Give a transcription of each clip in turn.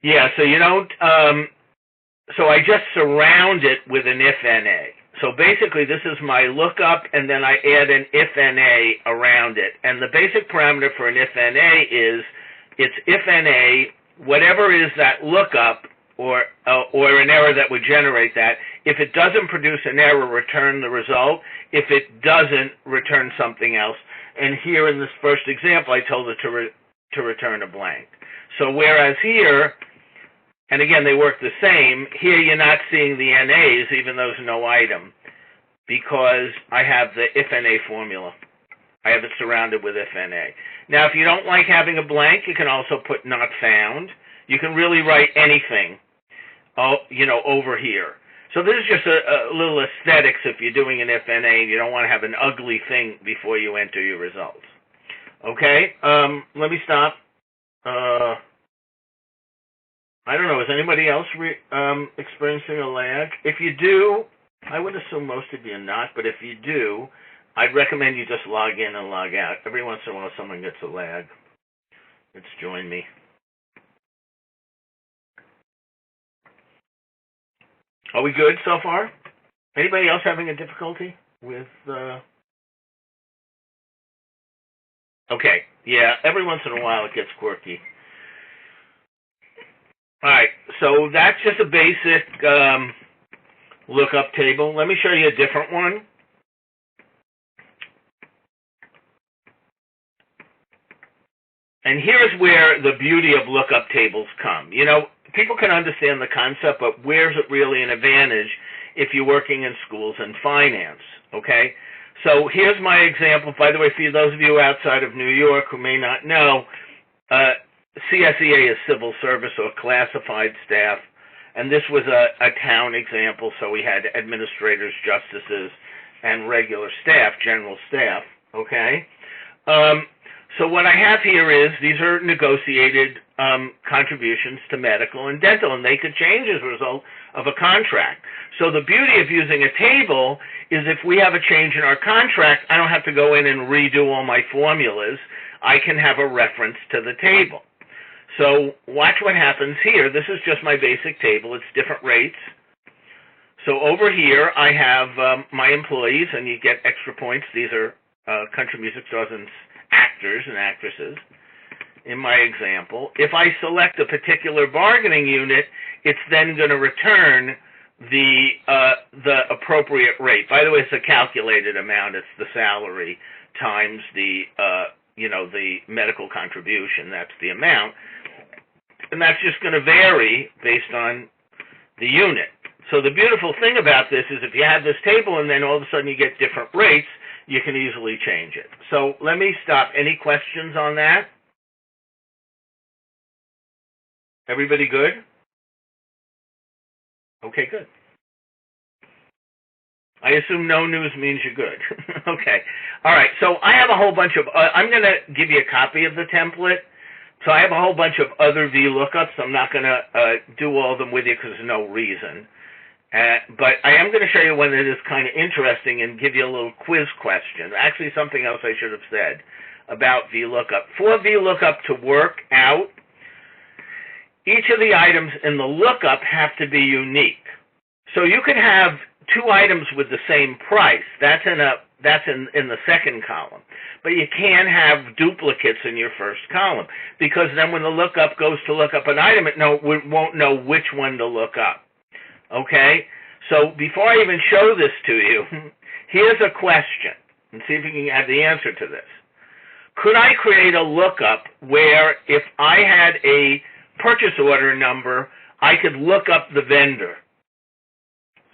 Yeah, so you don't, so I just surround it with an if NA. So basically this is my lookup, and then I add an if NA around it. And the basic parameter for an if NA is, it's if NA, whatever is that lookup, or an error that would generate that. If it doesn't produce an error, return the result. If it doesn't, return something else. And here in this first example, I told it to return a blank. So whereas here, and again, they work the same, here you're not seeing the NAs, even though there's no item, because I have the if NA formula. I have it surrounded with if NA. Now, if you don't like having a blank, you can also put not found. You can really write anything, over here. So this is just a little aesthetics if you're doing an if NA and you don't want to have an ugly thing before you enter your results. Okay, let me stop. I don't know, is anybody else experiencing a lag? If you do, I would assume most of you are not, but if you do, I'd recommend you just log in and log out. Every once in a while someone gets a lag. It's join me. Are we good so far? Anybody else having a difficulty with... Okay, yeah, every once in a while it gets quirky. All right, so that's just a basic lookup table. Let me show you a different one. And here's where the beauty of lookup tables come. You know, people can understand the concept, but where's it really an advantage if you're working in schools and finance, okay? So here's my example. By the way, for those of you outside of New York who may not know, CSEA is civil service or classified staff, and this was a town example, so we had administrators, justices, and regular staff, general staff, okay? So what I have here is, these are negotiated contributions to medical and dental, and they could change as a result of a contract. So the beauty of using a table is if we have a change in our contract, I don't have to go in and redo all my formulas. I can have a reference to the table. So watch what happens here. This is just my basic table. It's different rates. So over here, I have my employees, and you get extra points. These are country music stars and actors and actresses in my example. If I select a particular bargaining unit, it's then going to return the appropriate rate. By the way, it's a calculated amount. It's the salary times the the medical contribution. That's the amount, and that's just going to vary based on the unit. So the beautiful thing about this is if you have this table and then all of a sudden you get different rates, you can easily change it. So let me stop. Any questions on that? Everybody good? Okay, good. I assume no news means you're good. Okay. All right. So I have a whole bunch of, I'm going to give you a copy of the template. So I have a whole bunch of other VLOOKUPs. I'm not going to do all of them with you because there's no reason. But I am going to show you one that is kind of interesting and give you a little quiz question. Actually, something else I should have said about VLOOKUP. For VLOOKUP to work out, each of the items in the lookup have to be unique. So you could have two items with the same price. That's in the second column. But you can't have duplicates in your first column, because then when the lookup goes to look up an item, it won't know which one to look up. Okay? So before I even show this to you, here's a question, and see if you can have the answer to this. Could I create a lookup where if I had a purchase order number, I could look up the vendor?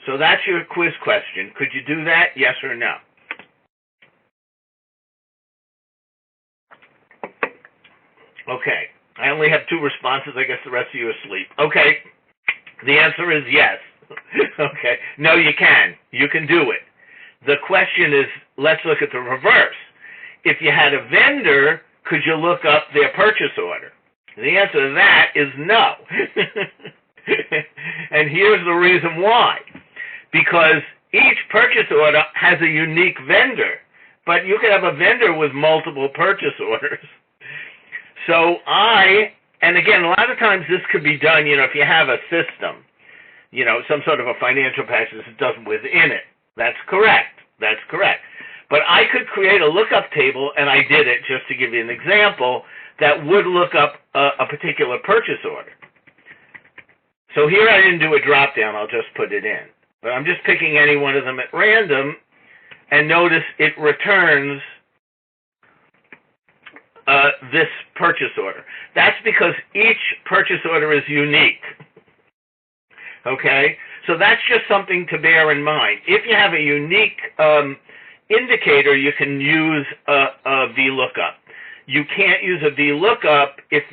So that's your quiz question. Could you do that, yes or no? Okay. I only have two responses. I guess the rest of you are asleep. Okay. The answer is yes. Okay. No, you can. You can do it. The question is, let's look at the reverse. If you had a vendor, could you look up their purchase order? The answer to that is no. And here's the reason why. Because each purchase order has a unique vendor, but you could have a vendor with multiple purchase orders. So I And again, a lot of times this could be done, if you have a system, some sort of a financial package that does within it. That's correct. That's correct. But I could create a lookup table, and I did it just to give you an example, that would look up a particular purchase order. So here I didn't do a drop down, I'll just put it in. But I'm just picking any one of them at random, and notice it returns this purchase order. That's because each purchase order is unique. Okay? So that's just something to bear in mind. If you have a unique indicator, you can use a Vlookup. You can't use a Vlookup if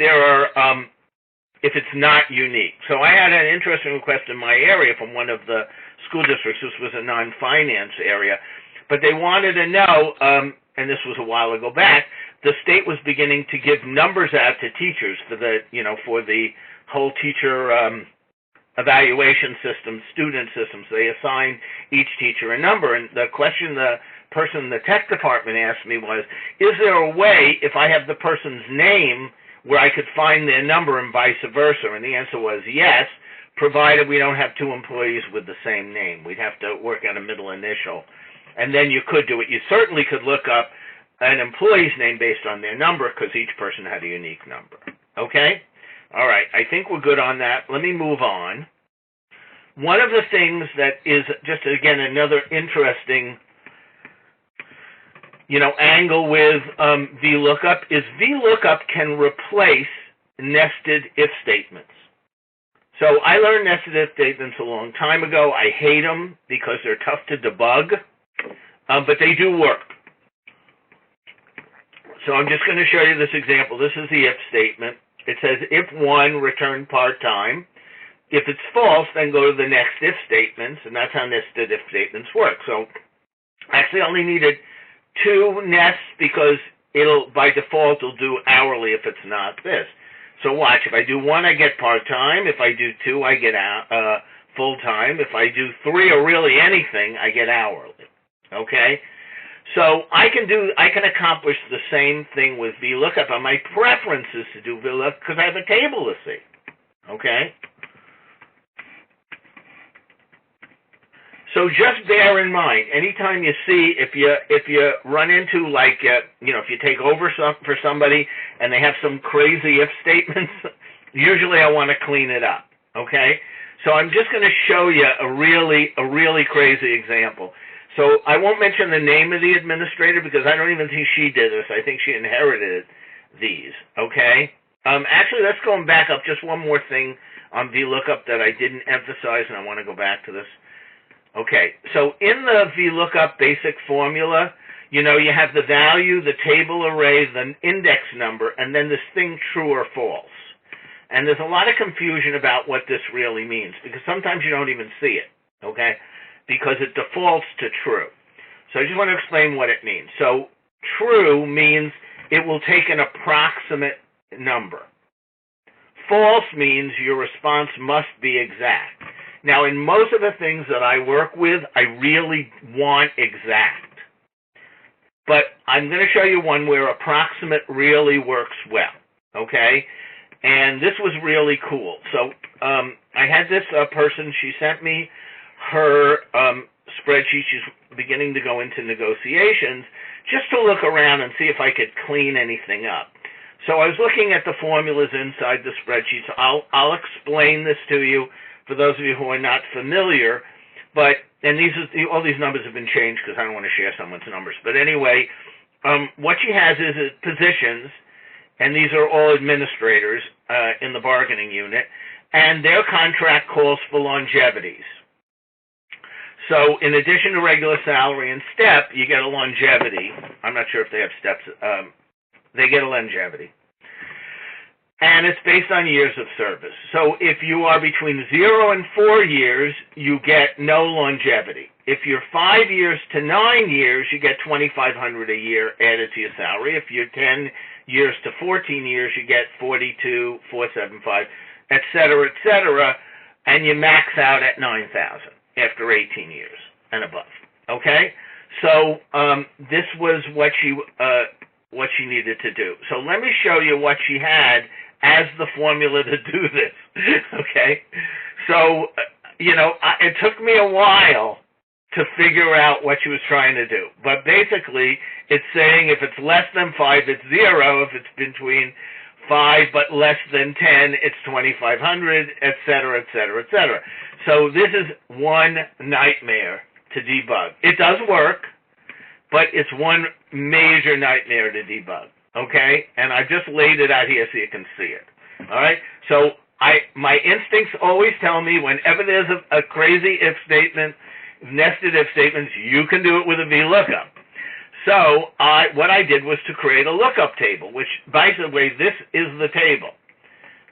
if it's not unique. So I had an interesting request in my area from one of the school districts. This was a non-finance area, but they wanted to know, and this was a while ago back, the state was beginning to give numbers out to teachers for the whole teacher evaluation system, student systems. They assign each teacher a number, and the question the person in the tech department asked me was, is there a way, if I have the person's name, where I could find their number and vice versa? And the answer was yes, provided we don't have two employees with the same name. We'd have to work out a middle initial, and then you could do it. You certainly could look up an employee's name based on their number, because each person had a unique number. Okay? All right, I think we're good on that. Let me move on. One of the things that is just, again, another interesting angle with Vlookup is Vlookup can replace nested if statements. So I learned nested if statements a long time ago. I hate them because they're tough to debug, but they do work. So I'm just going to show you this example. This is the if statement. It says if 1, return part-time. If it's false, then go to the next if statements, and that's how nested if statements work. So actually I only needed 2 nests because by default it'll do hourly if it's not this. So watch, if I do 1, I get part-time. If I do 2, I get full-time. If I do 3 or really anything, I get hourly. Okay? So I can accomplish the same thing with Vlookup, and my preference is to do Vlookup because I have a table to see. Okay? So just bear in mind, anytime you see, if you run into, like, if you take over for somebody and they have some crazy if statements, usually I want to clean it up. Okay? So I'm just going to show you a really crazy example. So I won't mention the name of the administrator because I don't even think she did this. I think she inherited these. Okay? Actually, let's go back up just one more thing on Vlookup that I didn't emphasize, and I want to go back to this. Okay, so in the Vlookup basic formula, you have the value, the table array, the index number, and then this thing true or false. And there's a lot of confusion about what this really means, because sometimes you don't even see it, okay, because it defaults to true. So I just want to explain what it means. So true means it will take an approximate number. False means your response must be exact. Now, in most of the things that I work with, I really want exact. But I'm going to show you one where approximate really works well, okay? And this was really cool. So I had this person, she sent me her spreadsheet. She's beginning to go into negotiations just to look around and see if I could clean anything up. So I was looking at the formulas inside the spreadsheet. So I'll explain this to you for those of you who are not familiar. And all these numbers have been changed because I don't want to share someone's numbers. But anyway, what she has is positions, and these are all administrators in the bargaining unit, and their contract calls for longevities. So in addition to regular salary and step, you get a longevity. I'm not sure if they have steps. They get a longevity. And it's based on years of service. So if you are between 0 and 4 years, you get no longevity. If you're 5 years to 9 years, you get $2,500 a year added to your salary. If you're 10 years to 14 years, you get $42,475, et cetera, and you max out at $9,000 after 18 years and above. Okay? So this was what she needed to do. So let me show you what she had as the formula to do this. Okay? So, it took me a while to figure out what she was trying to do. But basically, it's saying if it's less than 5, it's 0. If it's between 5 but less than 10, it's 2,500, etc., etc., etc. So this is one nightmare to debug. It does work, but it's one major nightmare to debug. Okay? And I just laid it out here so you can see it. All right? So my instincts always tell me whenever there's a crazy if statement, nested if statements, you can do it with a VLOOKUP. So what I did was to create a lookup table, which, by the way, this is the table.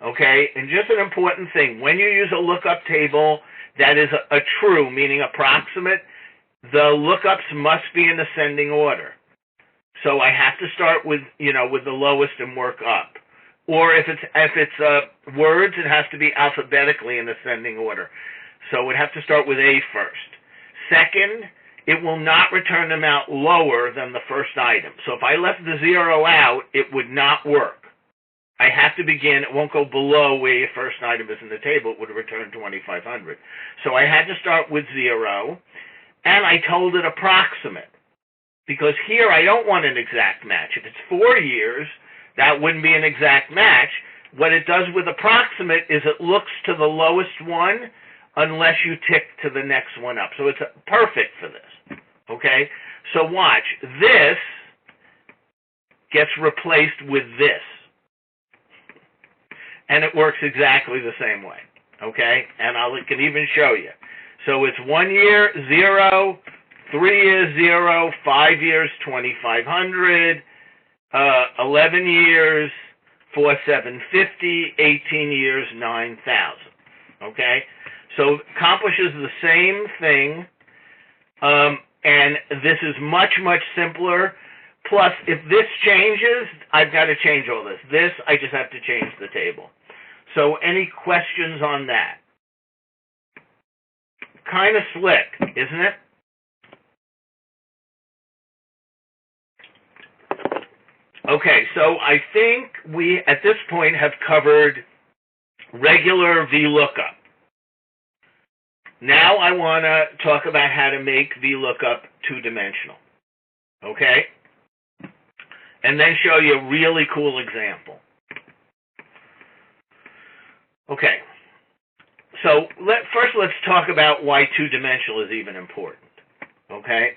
Okay? And just an important thing, when you use a lookup table that is a true, meaning approximate, the lookups must be in ascending order. So I have to start with, with the lowest and work up. Or if it's words, it has to be alphabetically in ascending order. So it would have to start with A first. Second, it will not return them out lower than the first item. So if I left the 0 out, it would not work. I have to begin, it won't go below where your first item is in the table, it would return 2,500. So I had to start with 0, and I told it approximate. Because here I don't want an exact match. If it's 4 years, that wouldn't be an exact match. What it does with approximate is it looks to the lowest one unless you tick to the next one up. So it's perfect for this. Okay? So watch. This gets replaced with this. And it works exactly the same way. Okay? And I can even show you. So it's 1 year, 0, 3 years, 0, 5 years, 2,500, 11 years, 4,750, 18 years, 9,000. Okay? So accomplishes the same thing, and this is much, much simpler. Plus, if this changes, I've got to change all this. This, I just have to change the table. So any questions on that? Kind of slick, isn't it? Okay, so I think we, at this point, have covered regular VLOOKUP. Now I want to talk about how to make VLOOKUP two-dimensional. Okay? And then show you a really cool example. Okay. So first let's talk about why two-dimensional is even important. Okay?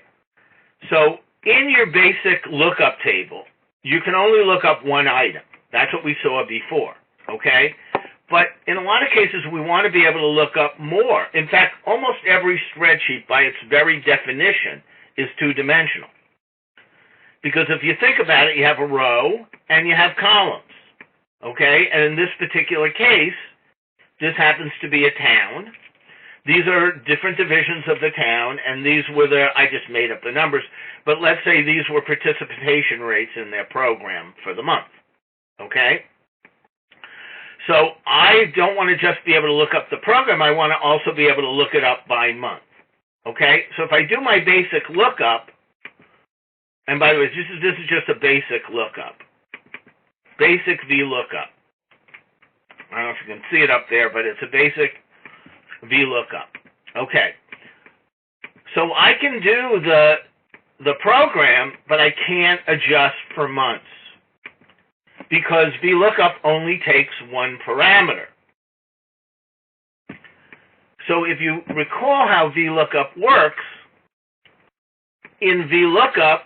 So in your basic lookup table, you can only look up one item. That's what we saw before. Okay? But in a lot of cases, we want to be able to look up more. In fact, almost every spreadsheet, by its very definition, is two-dimensional. Because if you think about it, you have a row and you have columns. Okay? And in this particular case, this happens to be a town. These are different divisions of the town, and these were I just made up the numbers, but let's say these were participation rates in their program for the month. Okay? So I don't want to just be able to look up the program, I want to also be able to look it up by month. Okay? So if I do my basic lookup, and by the way, this is just a basic lookup. Basic VLOOKUP. I don't know if you can see it up there, but it's a basic VLOOKUP. Okay. So I can do the program, but I can't adjust for months. Because VLOOKUP only takes one parameter. So if you recall how VLOOKUP works, in VLOOKUP,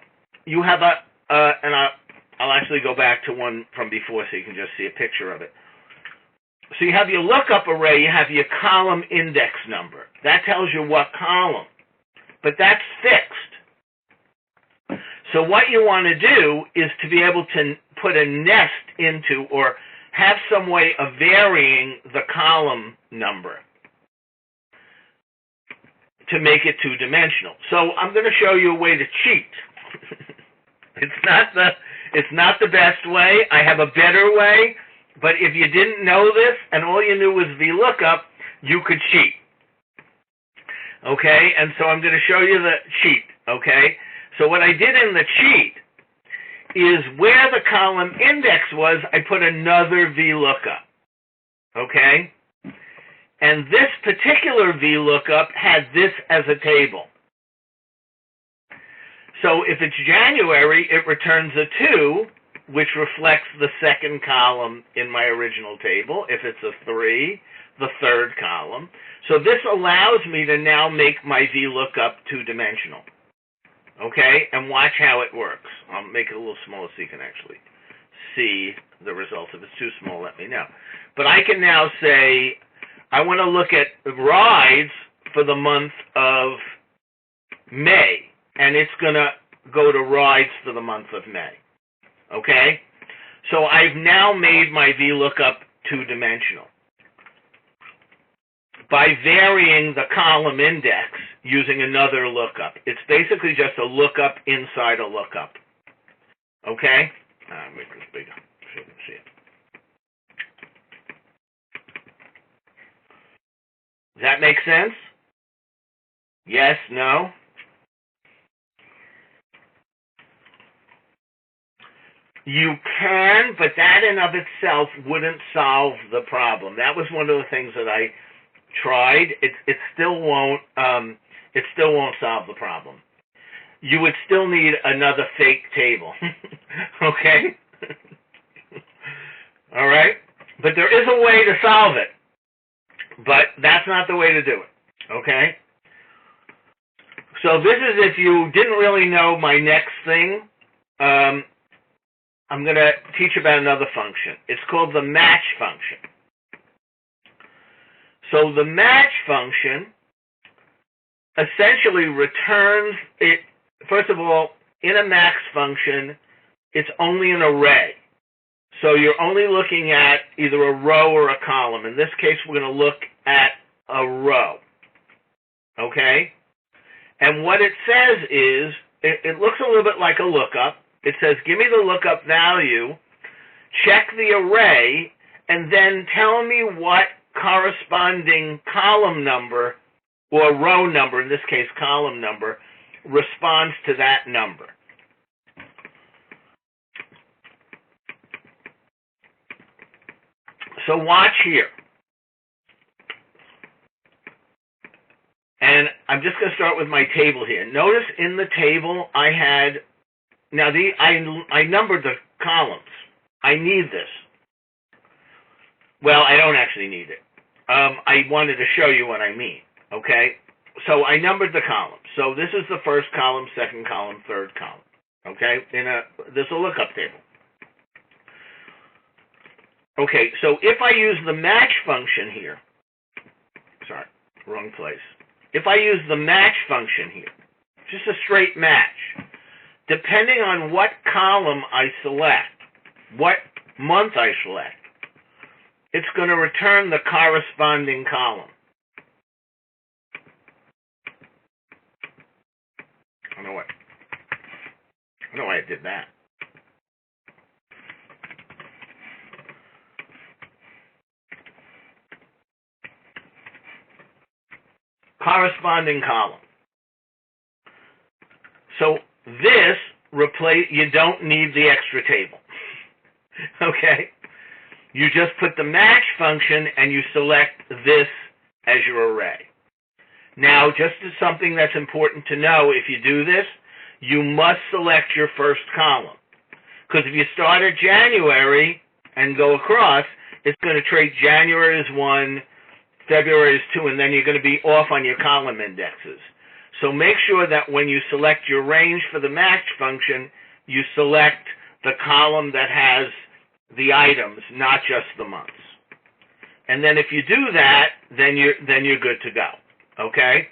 you have and I'll actually go back to one from before so you can just see a picture of it. So you have your lookup array, you have your column index number. That tells you what column. But that's fixed. So what you want to do is to be able to put a nest into or have some way of varying the column number to make it two-dimensional. So I'm going to show you a way to cheat. It's not the best way. I have a better way. But if you didn't know this and all you knew was VLOOKUP, you could cheat. Okay? And so I'm going to show you the cheat. Okay? So what I did in the cheat is where the column index was, I put another VLOOKUP, okay? And this particular VLOOKUP had this as a table. So if it's January, it returns a 2, which reflects the second column in my original table. If it's a 3, the third column. So this allows me to now make my VLOOKUP two-dimensional. Okay? And watch how it works. I'll make it a little smaller so you can actually see the results. If it's too small, let me know. But I can now say, I want to look at rides for the month of May. And it's going to go to rides for the month of May. Okay? So I've now made my VLOOKUP two-dimensional by varying the column index using another lookup. It's basically just a lookup inside a lookup. Okay? Make this bigger so you can see it. Does that make sense? Yes? No? You can, but that in of itself wouldn't solve the problem. That was one of the things that I tried. It still won't solve the problem. You would still need another fake table. Okay? All right? But there is a way to solve it. But that's not the way to do it. Okay? So this is if you didn't really know my next thing. I'm going to teach about another function. It's called the match function. So the match function essentially returns it. First of all, in a max function, it's only an array. So you're only looking at either a row or a column. In this case, we're going to look at a row. Okay? And what it says is, it looks a little bit like a lookup. It says, give me the lookup value, check the array, and then tell me what corresponding column number, or row number, in this case column number, responds to that number. So watch here. And I'm just going to start with my table here. Notice in the table I had, now I numbered the columns. I need this. Well, I don't actually need it. I wanted to show you what I mean, okay? So I numbered the columns. So this is the first column, second column, third column, okay? This is a lookup table. Okay, so if I use the match function here, sorry, wrong place. If I use the match function here, just a straight match, depending on what column I select, what month I select, it's going to return the corresponding column. I don't know why I did that. Corresponding column. So this you don't need the extra table. Okay? You just put the match function and you select this as your array. Now, just as something that's important to know, if you do this, you must select your first column. Because if you start at January and go across, it's going to trade January as 1, February is 2, and then you're going to be off on your column indexes. So make sure that when you select your range for the match function, you select the column that has the items, not just the months. And then if you do that, then you're good to go. Okay?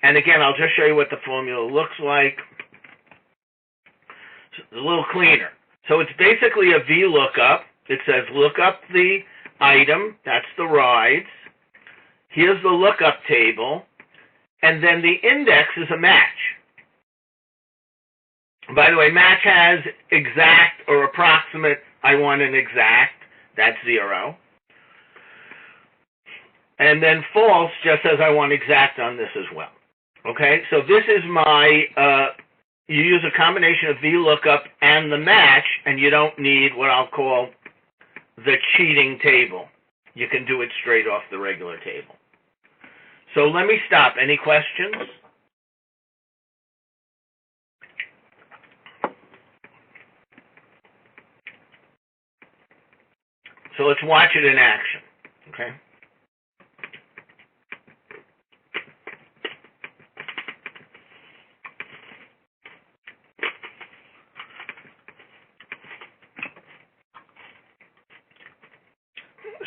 And again, I'll just show you what the formula looks like. It's a little cleaner. So it's basically a VLOOKUP. It says look up the item, that's the rides. Here's the lookup table, and then the index is a match. By the way, match has exact or approximate. I want an exact. That's 0. And then false just says I want exact on this as well. Okay, so this is my you use a combination of VLOOKUP and the match, and you don't need what I'll call the cheating table. You can do it straight off the regular table. So let me stop. Any questions? So let's watch it in action, okay?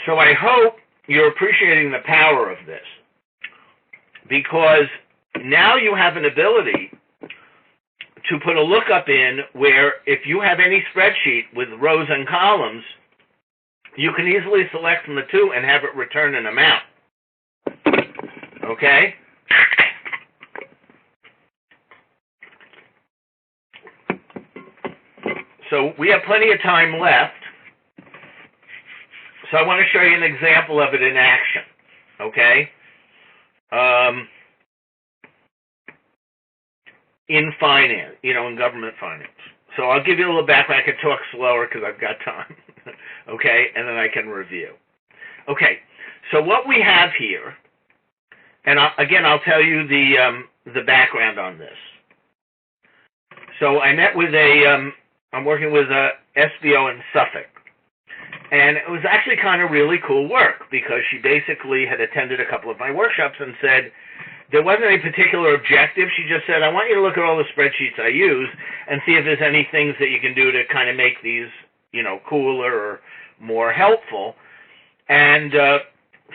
So I hope you're appreciating the power of this, because now you have an ability to put a lookup in where if you have any spreadsheet with rows and columns, you can easily select from the two and have it return an amount. Okay? So we have plenty of time left. So I want to show you an example of it in action. Okay? In finance, in government finance. So I'll give you a little background. I can talk slower because I've got time. Okay? And then I can review. Okay. So what we have here, and I'll tell you the background on this. So I met with I'm working with a SBO in Suffolk. And it was actually kind of really cool work because she basically had attended a couple of my workshops and said, there wasn't any particular objective. She just said, I want you to look at all the spreadsheets I use and see if there's any things that you can do to kind of make these, cooler or more helpful. And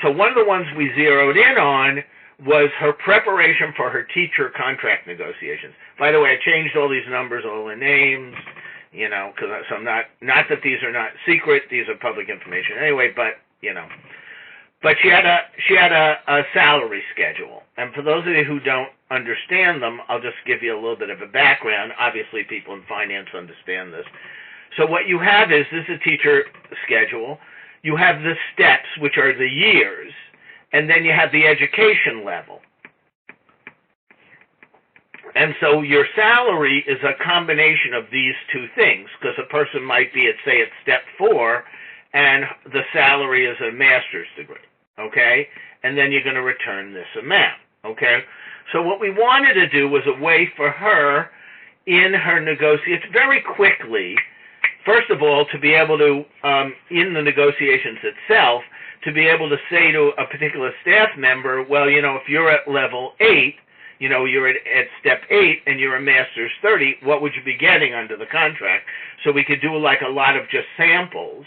so one of the ones we zeroed in on was her preparation for her teacher contract negotiations. By the way, I changed all these numbers, all the names, because so I'm not that these are not secret, these are public information anyway, but she had a salary schedule. And for those of you who don't understand them, I'll just give you a little bit of a background. Obviously, people in finance understand this. So what you have is, this is a teacher schedule. You have the steps, which are the years, and then you have the education level. And so your salary is a combination of these two things, because a person might be at, say, at step 4, and the salary is a master's degree, okay? And then you're going to return this amount, okay? So what we wanted to do was a way for her in her negotiations very quickly, first of all, to be able to, in the negotiations itself, to be able to say to a particular staff member, well, if you're at level 8, you're at step 8 and you're a master's 30, what would you be getting under the contract? So we could do like a lot of just samples,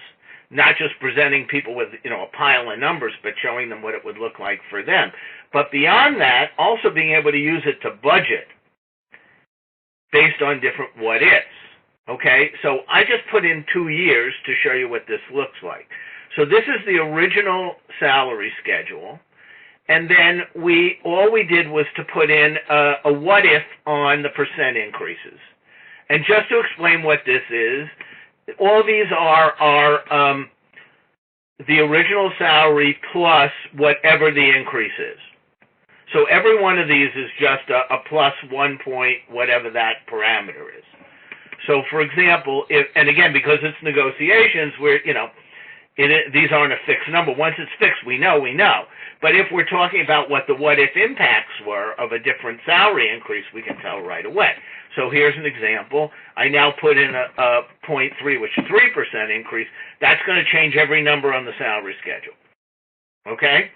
not just presenting people with, a pile of numbers, but showing them what it would look like for them. But beyond that, also being able to use it to budget based on different what-ifs. Okay, so I just put in 2 years to show you what this looks like. So this is the original salary schedule. And then all we did was to put in a what if on the percent increases. And just to explain what this is, all these are the original salary plus whatever the increase is. So every one of these is just a plus 1 point, whatever that parameter is. So for example, and again, because it's negotiations, these aren't a fixed number. Once it's fixed, we know. But if we're talking about what the what-if impacts were of a different salary increase, we can tell right away. So here's an example. I now put in a 0.3, which is 3% increase. That's going to change every number on the salary schedule. Okay?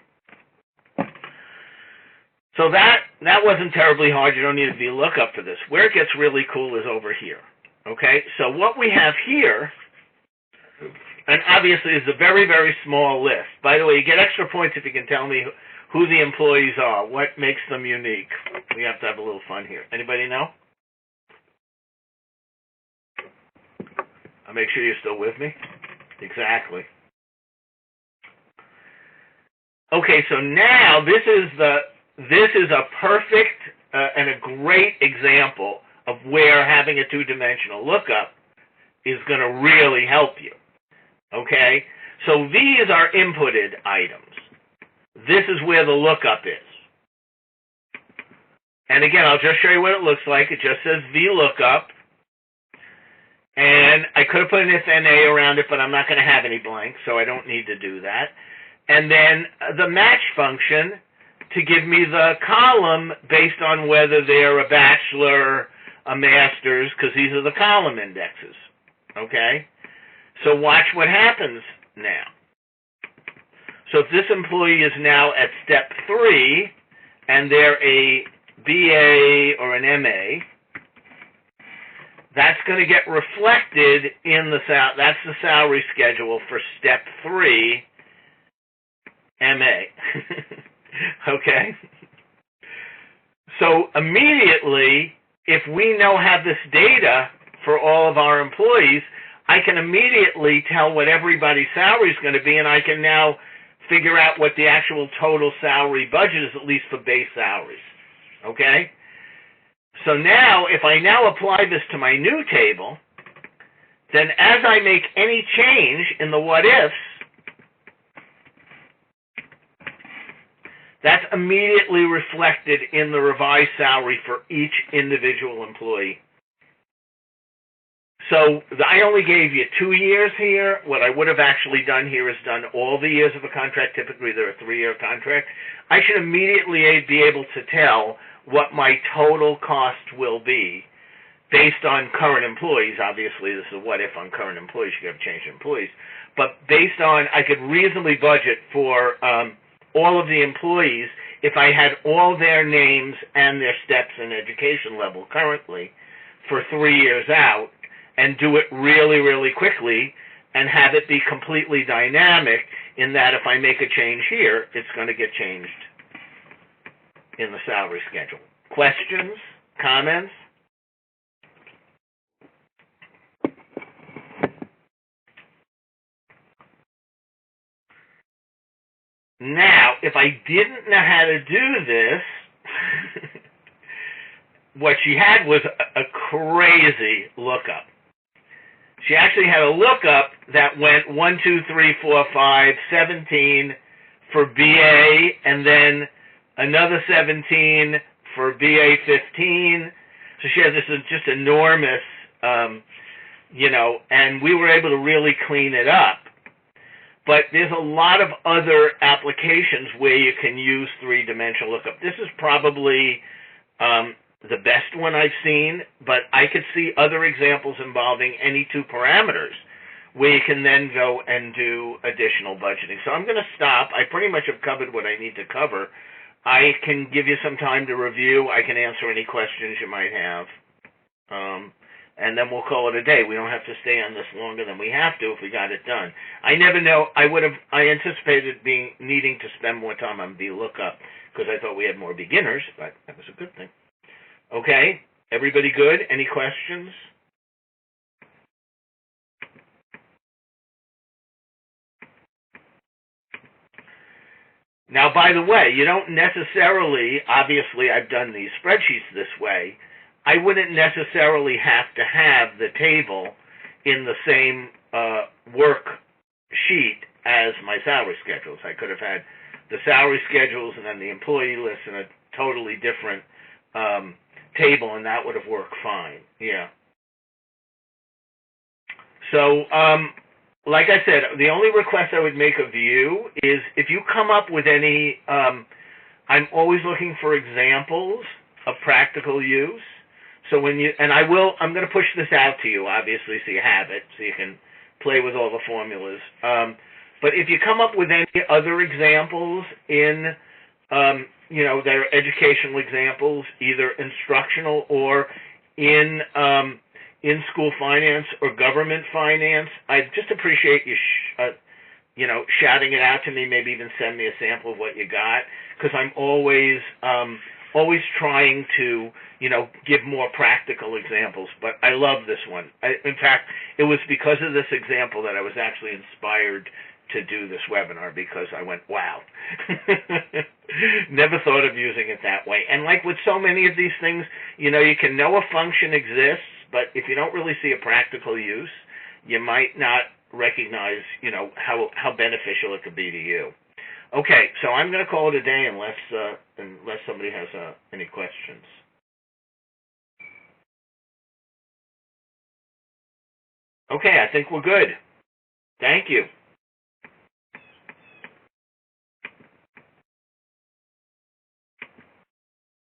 So that wasn't terribly hard. You don't need a VLOOKUP for this. Where it gets really cool is over here. Okay? So what we have here, and obviously it's a very, very small list. By the way, you get extra points if you can tell me who the employees are, what makes them unique. We have to have a little fun here. Anybody know? I'll make sure you're still with me. Exactly. Okay, so now this is a perfect and a great example of where having a two-dimensional lookup is going to really help you. Okay? So these are inputted items. This is where the lookup is. And again, I'll just show you what it looks like. It just says Vlookup. And I could have put an if NA around it, but I'm not going to have any blanks, so I don't need to do that. And then the match function to give me the column based on whether they're a bachelor, a master's, because these are the column indexes. Okay? So watch what happens now. So if this employee is now at step 3, and they're a BA or an MA, that's going to get reflected in the that's the salary schedule for step 3, MA. Okay? So immediately, if we now have this data for all of our employees, I can immediately tell what everybody's salary is going to be, and I can now figure out what the actual total salary budget is, at least for base salaries. Okay? So now, if I now apply this to my new table, then as I make any change in the what-ifs, that's immediately reflected in the revised salary for each individual employee. So I only gave you 2 years here. What I would have actually done here is done all the years of a contract. Typically, they're a 3-year contract. I should immediately be able to tell what my total cost will be based on current employees. Obviously, this is a what-if on current employees. You have changed employees. But based on, I could reasonably budget for all of the employees if I had all their names and their steps and education level currently for 3 years out, and do it really, really quickly and have it be completely dynamic in that if I make a change here, it's going to get changed in the salary schedule. Questions? Comments? Now, if I didn't know how to do this, what she had was a crazy lookup. She actually had a lookup that went 1, 2, 3, 4, 5, 17 for BA, and then another 17 for BA 15. So she had this just enormous, and we were able to really clean it up. But there's a lot of other applications where you can use three-dimensional lookup. This is probably the best one I've seen, but I could see other examples involving any 2 parameters where you can then go and do additional budgeting. So I'm going to stop. I pretty much have covered what I need to cover. I can give you some time to review. I can answer any questions you might have. And then we'll call it a day. We don't have to stay on this longer than we have to if we got it done. I never know. I anticipated needing to spend more time on VLOOKUP because I thought we had more beginners, but that was a good thing. Okay, everybody good? Any questions? Now, by the way, you don't necessarily, obviously I've done these spreadsheets this way, I wouldn't necessarily have to have the table in the same worksheet as my salary schedules. I could have had the salary schedules and then the employee list in a totally different table, and that would have worked fine. Yeah. So, like I said, the only request I would make of you is if you come up with any, I'm always looking for examples of practical use. So when you, and I'm going to push this out to you, obviously, so you have it, so you can play with all the formulas. But if you come up with any other examples in, that are educational examples, either instructional or in school finance or government finance, I'd just appreciate you, shouting it out to me. Maybe even send me a sample of what you got, because I'm always trying to, give more practical examples. But I love this one. In fact, it was because of this example that I was actually inspired to do this webinar, because I went, wow. Never thought of using it that way. And like with so many of these things, you can know a function exists, but if you don't really see a practical use, you might not recognize, how beneficial it could be to you. Okay, so I'm going to call it a day unless somebody has any questions. Okay, I think we're good. Thank you.